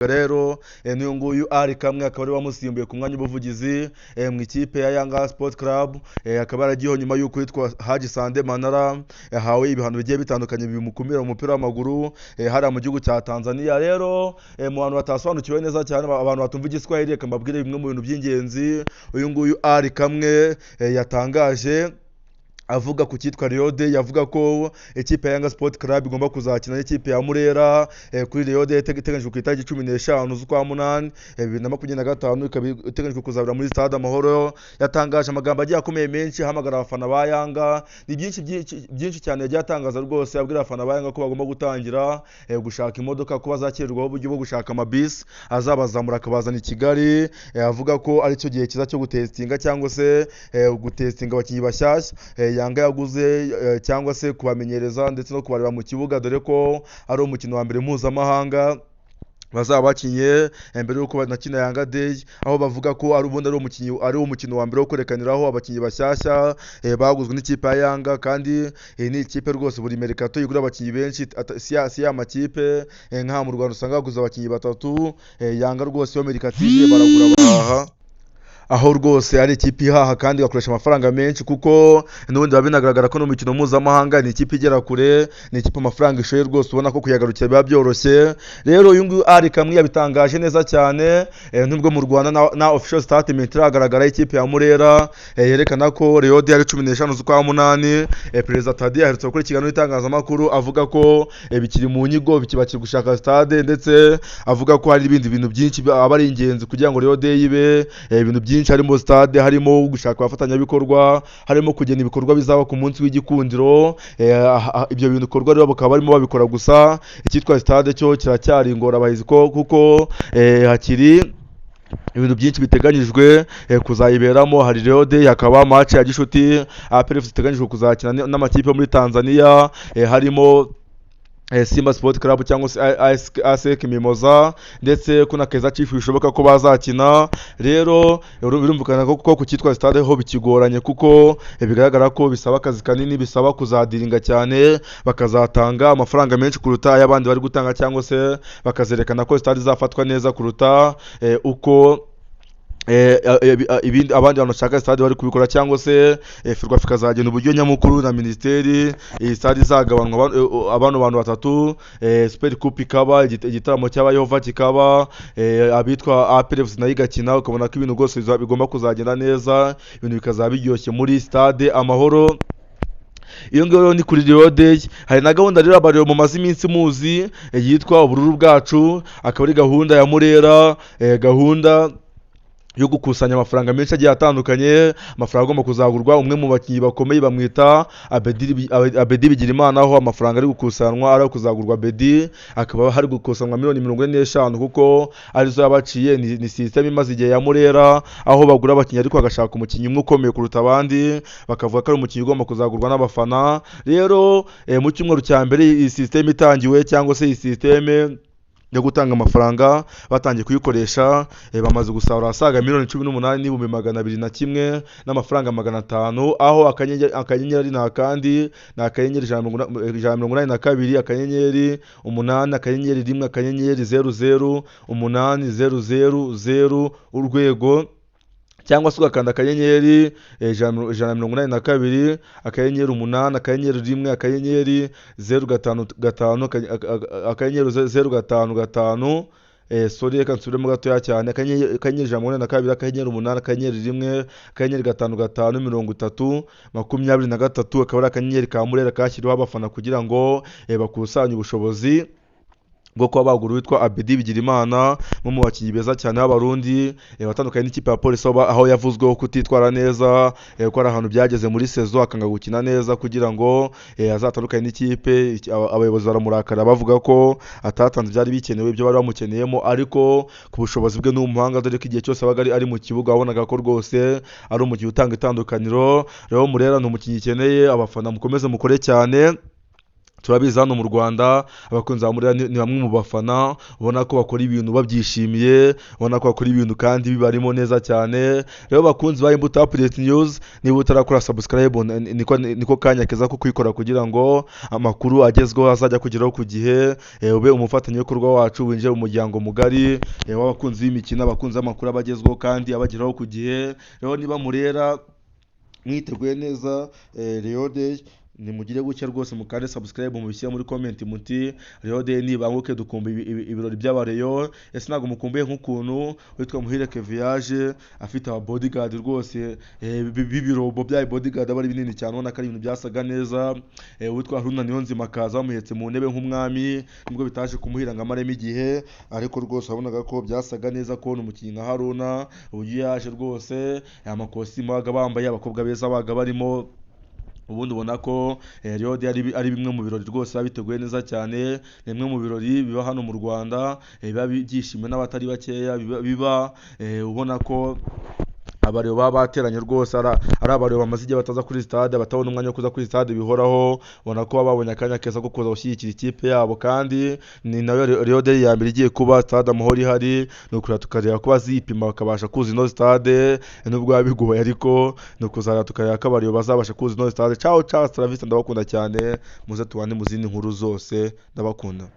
rero n'uyu nguyu ari kamwe akaba ari wamusimbuye ku mwanya w'ubuvugizi mu ikipe ya Yanga Sport Club, akaba yaragiyeho nyuma y'uko yitwa Haji Sande Manara yahawe ibihano bigiye bitandukanye bimukumira mu mupira w'amaguru hariya mu gihugu cya Tanzania. Rero mu bantu batasobanukiwe neza cyane, abantu batumva igiswahili, reka mbabwire bimwe mu bintu by'ingenzi uyu nguyu ari kamwe yatangaje avuga ku cyitwa Riode. Yavuga ko ikipe ya Yanga Sport Club igomba kuzakina n'ikipe ya Murera kuri Riode iteganyijwe ku itariki 15 z'ukwa munani 2025, ikaba iteganyijwe kuzabera muri Stade Amahoro. Yatangaje amagambo agiye akomeye menshi ahamagara abafana ba Yanga, ni byinshi cyane yagiye atangaza rwose, abwira abafana ba Yanga ko bagomba gutangira gushaka imodoka, ko bazakererwaho uburyo bwo gushaka amabisi azabazamura akabazana i Kigali. Avuga ko ari cyo gihe kiza cyo gutestinga cyangwa se gutestinga abakinnyi bashyashya Yanga yaguze cyangwa se kubamenyereza ndetse no kubareba mu kibuga, dore ko ari umukino wa mbere mpuzamahanga bazaba bakinye mbere yuko banakina Yanga Day, aho bavuga ko ari umukino wa mbere wo kwerekaniraho abakinnyi bashyashya baguzwe n'ikipe ya Yanga. Kandi ni ikipe rwose buri merikato igura abakinnyi benshi, si ya makipe nka mu Rwanda usanga baguze abakinnyi batatu. Yanga rwose yo merikative baragura bahaha, aho rwose ari ikipe ihaha kandi gakoresha amafaranga menshi, kuko n'ubundi biba binagaragara ko no mu mikino mpuzamahanga ni ikipe igera kure, ni ikipe amafaranga ishoye rwose ubona ko kuyagarukira biba byoroshye. Rero uyu nguyu ari kamwe yabitangaje neza cyane, nubwo mu Rwanda na official statement iragaragara ikipe ya Murera yerekana ko Riode ari 15 z'ukwa munani. Perezida Tadi aherutse gukora ikiganiro n'itangazamakuru avuga ko bikiri mu nyigo, bikibakira gushaka stade, ndetse avuga ko hari ibindi bintu byinshi aba ari ingenzi kugira ngo Riode yibe ibintu byinshi, harimo stade, harimo gushaka abafatanyabikorwa, harimo kugena ibikorwa bizaba ku munsi w'igikundiro. Ibyo bintu bikorwa rero bakaba barimo babikora, gusa icyitwa stade cyo kiracyari ingorabahizi kuko hakiri ibintu byinshi biteganyijwe kuzayiberamo. Hari Riode, hakaba match ya gishuti APRFC iteganyijwe kuzakina n'amakipe muri Tanzania, harimo Simba Sport Club cyangwa se ASEC Mimoza, ndetse kuna Keza Chief bishoboka ko bazakina. Rero birumvikana ko ku cyitwa stade ho bikigoranye, kuko bigaragara ko bisaba akazi kanini, bisaba kuzadiringa cyane, bakazatanga amafaranga menshi kuruta ay'abandi bari gutanga, cyangwa se bakazerekana ko stade izafatwa neza kuruta uko ibindi abandi bantu bashaka stade bari kubikora, cyangwa se Ferwafa ikazagena uburyo nyamukuru na ministeri stade izagabanwa abantu batatu, Super Coupe ikaba, igitaramo cy'abayehova kikaba, abitwa APRFC nayo igakina. Ukabona ko ibintu rwose bigomba kuzagenda neza, ibintu bikazaba biryoshye muri Stade Amahoro. Iyo ngiyo ni kuri Riode. Hari na gahunda rero abariyo mumaze iminsi muzi yitwa ubururu bwacu, akaba ari gahunda ya Murera, gahunda yo gukusanya amafaranga menshi agiye atandukanye, amafaranga agomba kuzagurwa umwe mu bakinnyi bakomeye bamwita Abedi Bigirimana, aho amafaranga ari gukusanwa ari kuzagurwa Abedi, akaba hari gukusanwa miliyoni 45, kuko arizo yabaciye. Ni system imaze igihe ya Murera, aho bagura abakinnyi ariko bagashaka umukinnyi umwe ukomeye kuruta abandi, bakavuga ko ari umukinnyi ugomba kuzagurwa n'abafana. Rero mu cyumweru cya mbere iyi system itangiwe, cyangwa se iyi system yo gutanga amafaranga batangiye kuyikoresha, bamaze gusarura asaga miliyoni 18,201 n'amafaranga 500, aho akanyenyeri na kandi na akanyenyeri 182 akanyenyeri 8 akanyenyeri 1 akanyenyeri 00 800 urwego, cyangwa se ugakanda akanyenyeri 182 akanyenyeri 8 akanyenyeri 1 akanyenyeri 055 akanyenyeri 055 sorry reka nsubiremo gatoya cyane, akanyenyeri 182 akanyenyeri 8 akanyenyeri 1 akanyenyeri 55 30 akaba ari akanyenyeri ka Murera kashyiriweho abafana kugira ngo bakusanye ubushobozi bwo kuba bagura witwa Abedi Bigirimana, mu bakinnyi beza cyane b'abarundi batandukanye n'ikipe ya Police, aho yavuzweho kutitwara neza, ko ari ahantu byageze muri saison akanga gukina neza kugira ngo azatandukanye n'ikipe. Abayobozi baramurakara bavuga ko atatanze byari bikenewe ibyo bari bamukeneyemo, ariko ku bushobozi bwe n'umuhanga, dore ko igihe cyose abaga ari mu kibuga wabonaga ko rwose ari umukinnyi utanga itandukaniro. Rero Murera ni umukinnyi ikeneye, abafana mukomeze mukore cyane. turabizi hano mu Rwanda abakunzi ba Murera ni bamwe mu bafana ubona ko bakora ibintu babyishimiye, ubona ko bakora ibintu kandi bibarimo neza cyane. Rero bakunzi ba Imbuto Update News, niba utarakora subscribe niko kanya keza ko kwikora kugira ngo amakuru agezweho azajya kugeraho ku gihe, ube umufatanyabikorwa wacu, winjire mu muryango mugari w'abakunzi b'imikino, abakunzi b'amakuru abagezweho kandi abageraho ku gihe. Rero niba Murera mwiteguye neza Rio Day, nimugire gutya rwose mukande subscribe mubishyira muri comment muti Rio Day nibanguke dukumba ibirori by'abareyo. Ese ntabwo mukumbuye nk'ukuntu witwa Muhire Keviage afite aba bodyguard rwose bibirobo bya bodyguard abari binini cyane, ubona ko ari ibintu byasaga neza. Witwa Haruna Niyonzima akaza bamuhetse mu ntebe nk'umwami, nubwo bitaje kumuhira ngo amaremo igihe, ariko rwose wabonaga ko byasaga neza ko umukinnyi nka Haruna uburyo yaje rwose, amakositimu babaga bambaye, abakobwa beza babaga barimo, ubundi ubona ko Rio Day ari bimwe mu birori rwose biba biteguye neza cyane. Ni bimwe mu birori biba hano mu Rwanda biba byishimiwe n'abatari bakeya, biba ubona ko abareba baba bateranye rwose ari abareba bamaze igihe bataza kuri stade, batabona umwanya wo kuza kuri stade bihoraho, ubona ko babonye akanya keza ko kuza gushyigikira ikipe yabo. kandi ni nayo Rio Day ya mbere igiye kuba stade Amahoro ihari, ni ukureba tukareba ko bazipima bakabasha kuza ino stade, nubwo biba bigoye ariko ni ukuzara tukareba ko abareba bazabasha kuza ino stade. Ciao ciao, ndabakunda cyane, muze tubane mu zindi nkuru zose, ndabakunda.